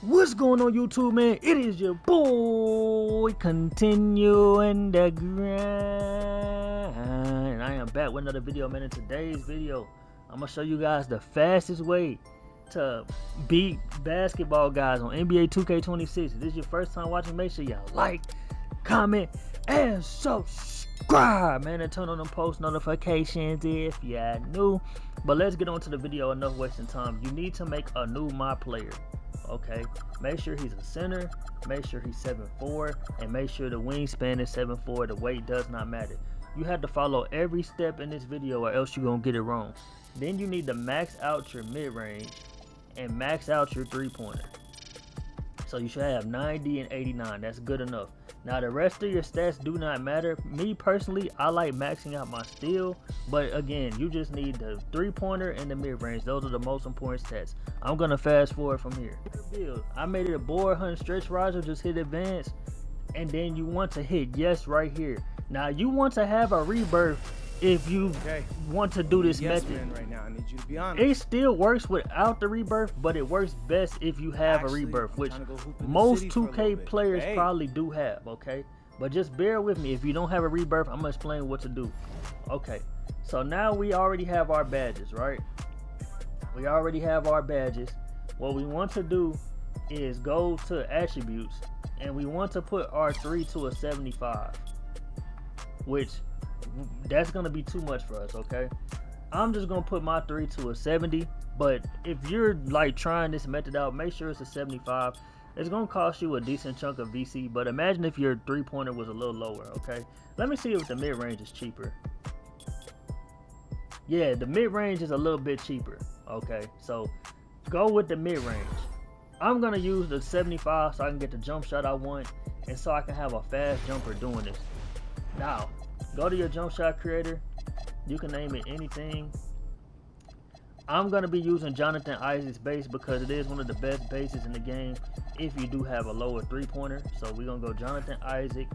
What's going on, YouTube, man? It is your boy, continuing the grind. I am back with another video, man. In today's video, I'm gonna show you guys the fastest way to beat basketball guys on NBA 2K26. If this is your first time watching, make sure y'all like, comment, and subscribe, man, and turn on the post notifications if you're new. But let's get on to the video. Enough wasting time. You need to make a new my player. Okay, make sure he's a center, make sure he's 7'4", and make sure the wingspan is 7'4". The weight does not matter. You have to follow every step in this video or else you're gonna get it wrong. Then you need to max out your mid-range and max out your three-pointer. So you should have 90 and 89. That's good enough. Now the rest of your stats do not matter. Me personally, I like maxing out my steal, but again, you just need the three-pointer and the mid-range. Those are the most important stats. I'm gonna fast forward from here. I made it a board hunt stretch riser. Just hit advance, and then you want to hit yes right here. Now you want to have a rebirth if you want to do this method. Right now, I need you to be honest. It still works without the rebirth, but it works best if you have a rebirth, which most 2K players probably do have, okay? But just bear with me. If you don't have a rebirth, I'm gonna explain what to do. Okay, so now we already have our badges, right? We already have our badges. What we want to do is go to attributes, and we want to put our 3 to a 75, which that's gonna be too much for us. Okay, I'm just gonna put my 3 to a 70, but if you're like trying this method out, make sure it's a 75. It's gonna cost you a decent chunk of VC, but imagine if your three-pointer was a little lower. Okay, let me see if the mid-range is cheaper. Yeah, the mid-range is a little bit cheaper. Okay, so go with the mid-range. I'm gonna use the 75 so I can get the jump shot I want, and so I can have a fast jumper doing this. Now go to your jump shot creator. You can name it anything. I'm gonna be using Jonathan Isaac's base because it is one of the best bases in the game if you do have a lower three-pointer. So we're gonna go Jonathan Isaac,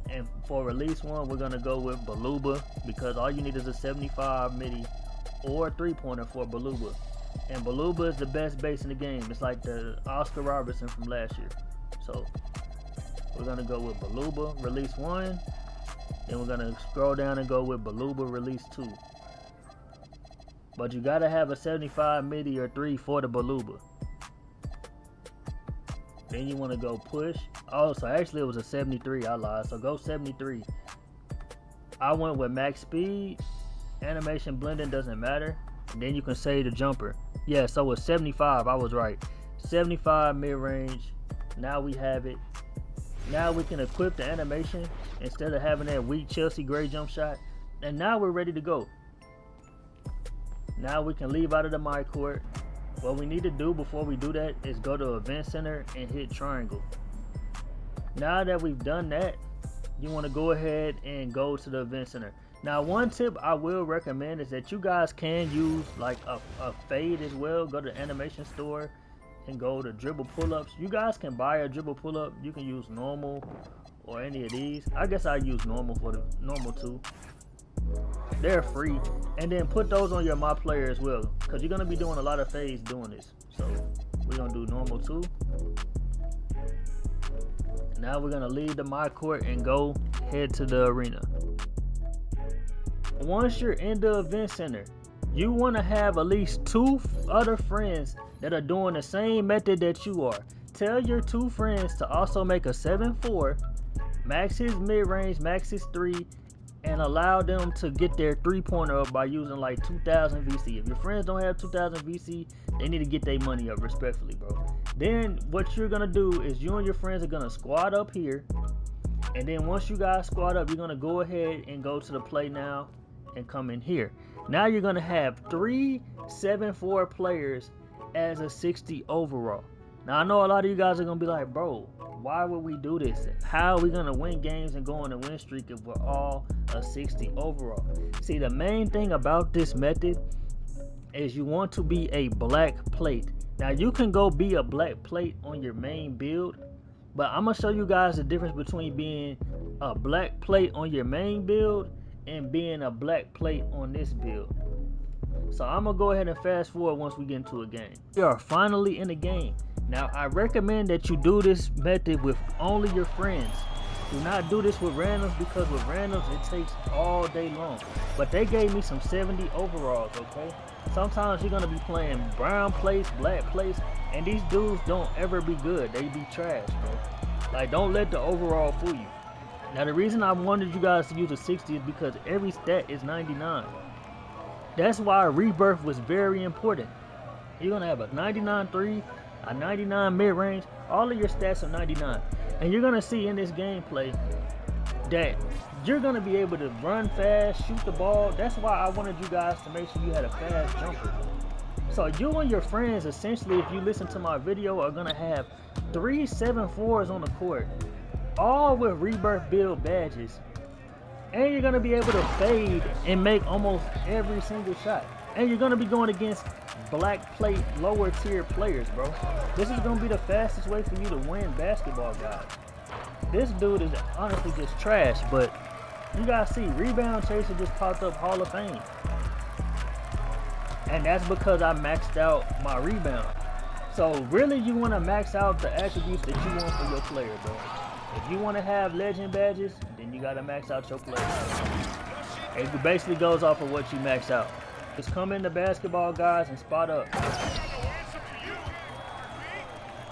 and for release one we're gonna go with Baluba because all you need is a 75 midi or three-pointer for Baluba, and Baluba is the best base in the game. It's like the Oscar Robertson from last year. So we're gonna go with Baluba release 1. Then we're gonna scroll down and go with Baluba release 2. But you gotta have a 75 midi or 3 for the Baluba. Then you wanna go push. Oh, so actually it was a 73, I lied. So go 73. I went with max speed. Animation blending doesn't matter. And then you can save the jumper. Yeah, so it's 75, I was right. 75 mid-range. Now we have it. Now we can equip the animation instead of having that weak Chelsea Gray jump shot. And now we're ready to go. Now we can leave out of the my court. What we need to do before we do that is go to Event Center and hit triangle. Now that we've done that, you want to go ahead and go to the Event Center. Now one tip I will recommend is that you guys can use like a fade as well. Go to the animation store and go to dribble pull-ups. You guys can buy a dribble pull-up. You can use normal or any of these. I guess I use normal for the normal too. They're free. And then put those on your my player as well, because you're gonna be doing a lot of fades doing this. So we're gonna do normal too. Now we're gonna leave the my court and go head to the arena. Once you're in the event center, you want to have at least 2 other friends that are doing the same method that you are. Tell your 2 friends to also make a 7'4", max his mid-range, max his 3, and allow them to get their three-pointer up by using like 2,000 VC. If your friends don't have 2,000 VC, they need to get their money up respectfully, bro. Then what you're gonna do is you and your friends are gonna squad up here, and then once you guys squad up, you're gonna go ahead and go to the play now and come in here. Now you're gonna have 3 7'4" players as a 60 overall. Now I know a lot of you guys are gonna be like, bro, why would we do this? How are we gonna win games and go on a win streak if we're all a 60 overall? See, the main thing about this method is you want to be a black plate. Now you can go be a black plate on your main build, but I'm gonna show you guys the difference between being a black plate on your main build and being a black plate on this build. So I'm gonna go ahead and fast forward once we get into a game. We are finally in a game. Now I recommend that you do this method with only your friends. Do not do this with randoms, because with randoms it takes all day long. But they gave me some 70 overalls, okay? Sometimes you're gonna be playing brown place, black place, and these dudes don't ever be good. They be trash, bro. Like, don't let the overall fool you. Now the reason I wanted you guys to use a 60 is because every stat is 99. That's why rebirth was very important. You're gonna have a 99 3, a 99 mid-range, all of your stats are 99. And you're gonna see in this gameplay that you're gonna be able to run fast, shoot the ball. That's why I wanted you guys to make sure you had a fast jumper. So you and your friends, essentially, if you listen to my video, are gonna have 3 7-4s on the court, all with rebirth build badges. And you're gonna be able to fade and make almost every single shot. And you're gonna be going against black plate, lower tier players, bro. This is gonna be the fastest way for you to win Basketball Godz. This dude is honestly just trash, but you guys see, Rebound Chaser just popped up Hall of Fame. And that's because I maxed out my rebound. So really, you wanna max out the attributes that you want for your player, bro. If you wanna have legend badges, then you gotta max out your player. It basically goes off of what you max out. Just come into Basketball Godz and spot up.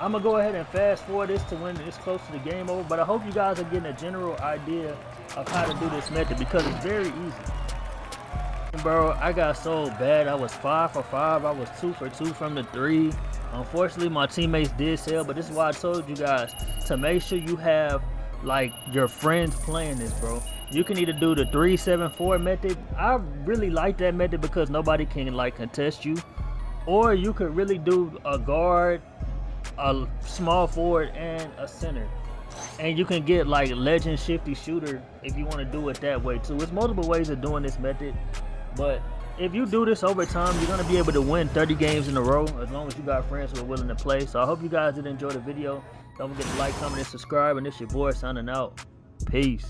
I'm gonna go ahead and fast forward this to when it's close to the game over, but I hope you guys are getting a general idea of how to do this method, because it's very easy. Bro, I got so bad. I was 5 for 5. I was 2 for 2 from the 3. Unfortunately, my teammates did sell, but this is why I told you guys to make sure you have like your friends playing this, bro. You can either do the 3-7-4 method. I really like that method because nobody can like contest you. Or you could really do a guard, a small forward, and a center. And you can get like legend shifty shooter if you want to do it that way too. There's multiple ways of doing this method. But if you do this over time, you're going to be able to win 30 games in a row as long as you got friends who are willing to play. So I hope you guys did enjoy the video. Don't forget to like, comment, and subscribe. And it's your boy signing out. Peace.